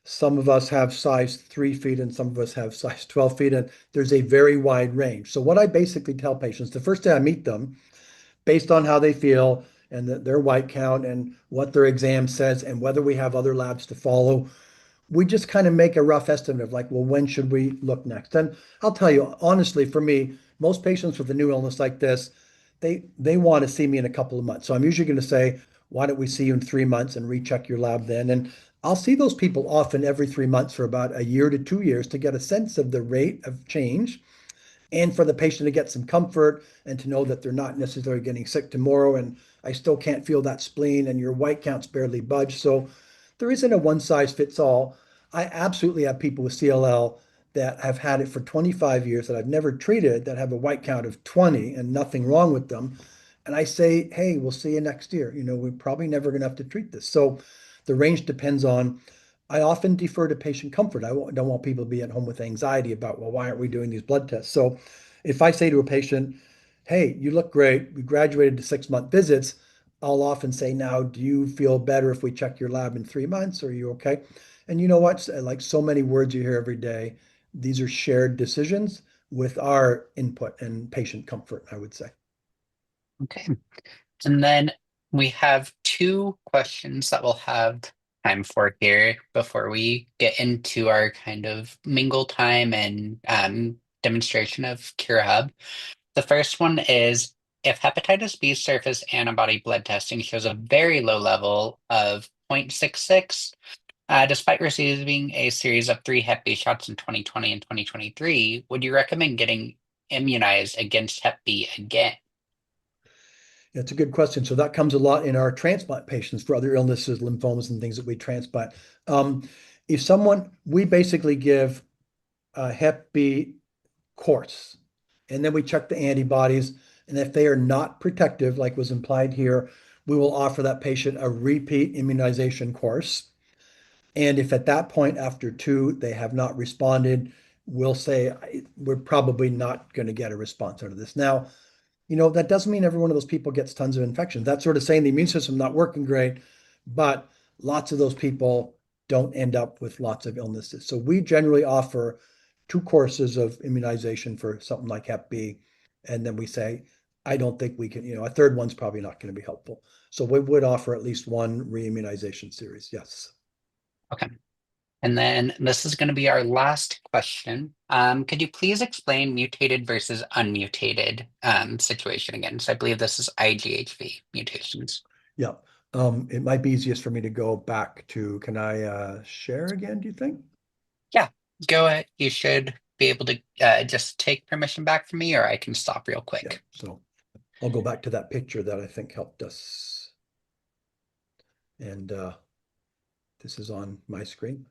[SPEAKER 2] some of us have size 3 feet and some of us have size 12 feet, and there's a very wide range. So what I basically tell patients the first day I meet them, based on how they feel and their white count and what their exam says and whether we have other labs to follow, we just kind of make a rough estimate of like, well, when should we look next? And I'll tell you, honestly, for me, most patients with a new illness like this, they want to see me in a couple of months. So I'm usually going to say, Why don't we see you in 3 months and recheck your lab then? And I'll see those people often every 3 months for about a year to 2 years to get a sense of the rate of change and for the patient to get some comfort and to know that they're not necessarily getting sick tomorrow. And I still can't feel that spleen and your white counts barely budge. So there isn't a one size fits all. I absolutely have people with CLL that have had it for 25 years that I've never treated that have a white count of 20 and nothing wrong with them. And I say, hey, we'll see you next year. We're probably never going to have to treat this. So the range depends on, I often defer to patient comfort. I don't want people to be at home with anxiety about, well, why aren't we doing these blood tests? So if I say to a patient, hey, you look great, we graduated to 6-month visits, I'll often say, now, do you feel better if we check your lab in 3 months? Are you okay? And you know what? Like so many words you hear every day, these are shared decisions with our input and patient comfort, I would say.
[SPEAKER 1] Okay. And then we have two questions that we'll have time for here before we get into our kind of mingle time and demonstration of Cure Hub. The first one is, if hepatitis B surface antibody blood testing shows a very low level of 0.66, despite receiving a series of three Hep B shots in 2020 and 2023, would you recommend getting immunized against Hep B again?
[SPEAKER 2] It's a good question. So that comes a lot in our transplant patients for other illnesses, lymphomas, and things that we transplant. Um, if someone, we basically give a Hep B course, and then we check the antibodies. And if they are not protective, like was implied here, we will offer that patient a repeat immunization course. And if at that point, after two, they have not responded, we'll say, we're probably not going to get a response out of this. Now, that doesn't mean every one of those people gets tons of infections. That's sort of saying the immune system not working great, but lots of those people don't end up with lots of illnesses. So we generally offer two courses of immunization for something like Hep B. And then we say, I don't think we can, a third one's probably not going to be helpful. So we would offer at least one reimmunization series. Yes.
[SPEAKER 1] Okay. And then this is going to be our last question. Could you please explain mutated versus unmutated situation again? So I believe this is IgHV mutations.
[SPEAKER 2] Yeah. It might be easiest for me to go back to, can I share again, do you think?
[SPEAKER 1] Yeah, go ahead. You should be able to just take permission back from me, or I can stop real
[SPEAKER 2] Yeah.
[SPEAKER 1] quick.
[SPEAKER 2] So I'll go back to that picture that I think helped us. And this is on my screen.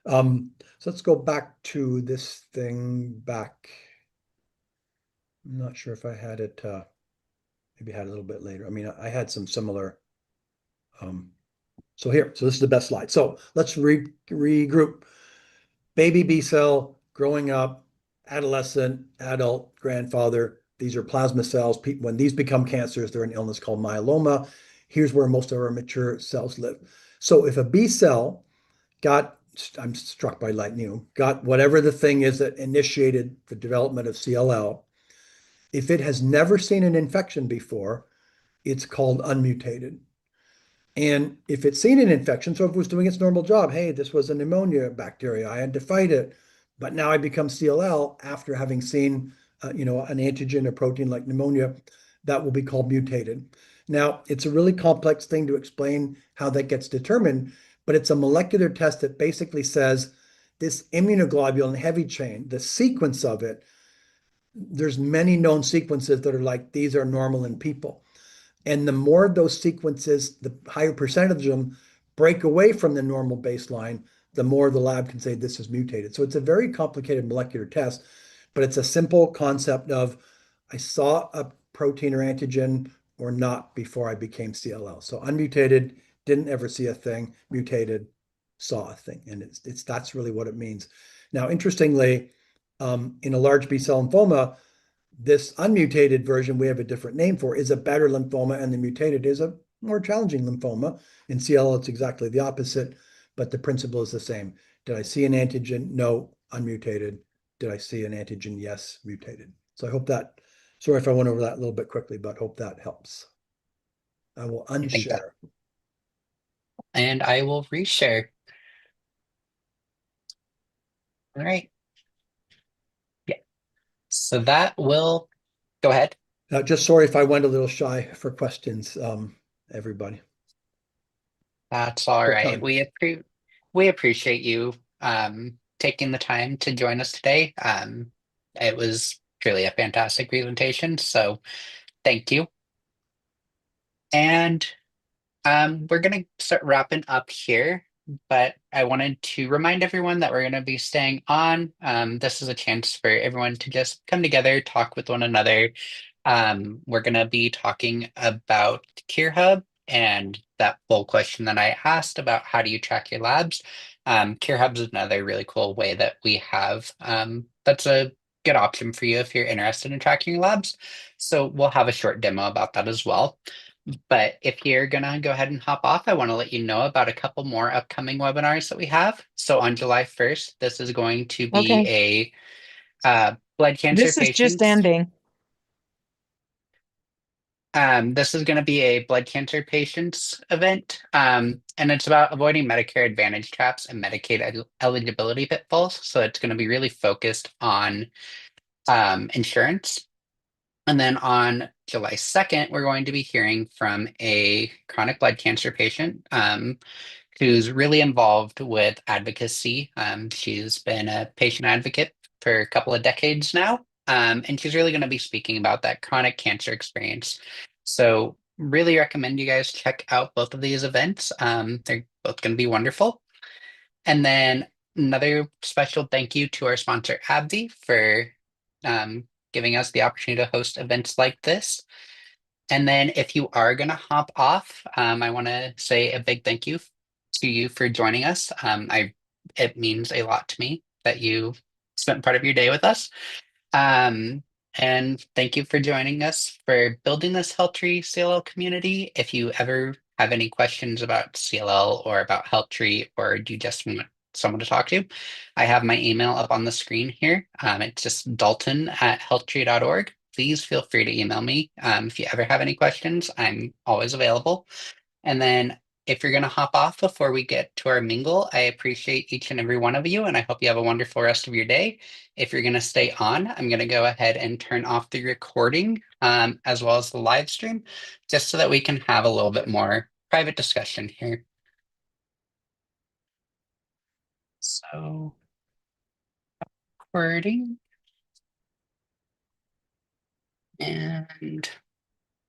[SPEAKER 2] So let's go back to this thing back. I'm not sure if I had it, maybe I had it a little bit later. I mean, I had some similar. So this is the best slide. So let's regroup. Baby B cell, growing up, adolescent, adult, grandfather. These are plasma cells. When these become cancers, they're an illness called myeloma. Here's where most of our mature cells live. So if a B cell got, I'm struck by lightning, got whatever the thing is that initiated the development of CLL, if it has never seen an infection before, it's called unmutated. And if it's seen an infection, so if it was doing its normal job, hey, this was a pneumonia bacteria, I had to fight it, but now I become CLL after having seen, an antigen, a protein like pneumonia, that will be called mutated. Now, it's a really complex thing to explain how that gets determined, but it's a molecular test that basically says this immunoglobulin heavy chain, the sequence of it, there's many known sequences that are like, these are normal in people. And the more those sequences, the higher percentage of them break away from the normal baseline, the more the lab can say this is mutated. So it's a very complicated molecular test, but it's a simple concept of I saw a protein or antigen or not before I became CLL. So unmutated, didn't ever see a thing, mutated, saw a thing. And it's that's really what it means. Now, interestingly, in a large B cell lymphoma, this unmutated version we have a different name for is a better lymphoma, and the mutated is a more challenging lymphoma. In CLL, it's exactly the opposite, but the principle is the same. Did I see an antigen? No, unmutated. Did I see an antigen? Yes, mutated. So I hope that, sorry if I went over that a little bit quickly, but hope that helps. I will
[SPEAKER 1] I think that,
[SPEAKER 2] unshare.
[SPEAKER 1] and I will reshare. All right. Yeah. So that will go ahead.
[SPEAKER 2] Just sorry if I went a little shy for questions, everybody.
[SPEAKER 1] That's all
[SPEAKER 2] for
[SPEAKER 1] right.
[SPEAKER 2] time.
[SPEAKER 1] We appreciate you taking the time to join us today. It was truly a fantastic presentation, so thank you. And we're going to start wrapping up here, but I wanted to remind everyone that we're going to be staying on. This is a chance for everyone to just come together, talk with one another. We're going to be talking about CareHub and that full question that I asked about how do you track your labs. CareHub is another really cool way that we have. That's a good option for you if you're interested in tracking your labs. So we'll have a short demo about that as well. But if you're gonna go ahead and hop off, I want to let you know about a couple more upcoming webinars that we have. So on July 1st, this is going to be
[SPEAKER 3] Okay.
[SPEAKER 1] a blood cancer
[SPEAKER 3] This is just
[SPEAKER 1] patients.
[SPEAKER 3] ending.
[SPEAKER 1] This is going to be a blood cancer patients event, and it's about avoiding Medicare Advantage traps and Medicaid eligibility pitfalls. So it's going to be really focused on insurance. And then on July 2nd, we're going to be hearing from a chronic blood cancer patient who's really involved with advocacy. She's been a patient advocate for a couple of decades now, and she's really going to be speaking about that chronic cancer experience. So, really recommend you guys check out both of these events. They're both going to be wonderful. And then another special thank you to our sponsor, AbbVie, for giving us the opportunity to host events like this. And then if you are going to hop off, I want to say a big thank you to you for joining us. It means a lot to me that you spent part of your day with us. Um, and thank you for joining us for building this HealthTree CLL community. If you ever have any questions about CLL or about HealthTree, or you just want someone to talk to, I have my email up on the screen here. It's just dalton@healthtree.org. Please feel free to email me if you ever have any questions. I'm always available. And then if you're going to hop off before we get to our mingle, I appreciate each and every one of you, and I hope you have a wonderful rest of your day. If you're going to stay on, I'm going to go ahead and turn off the recording as well as the live stream, just so that we can have a little bit more private discussion here. So, recording and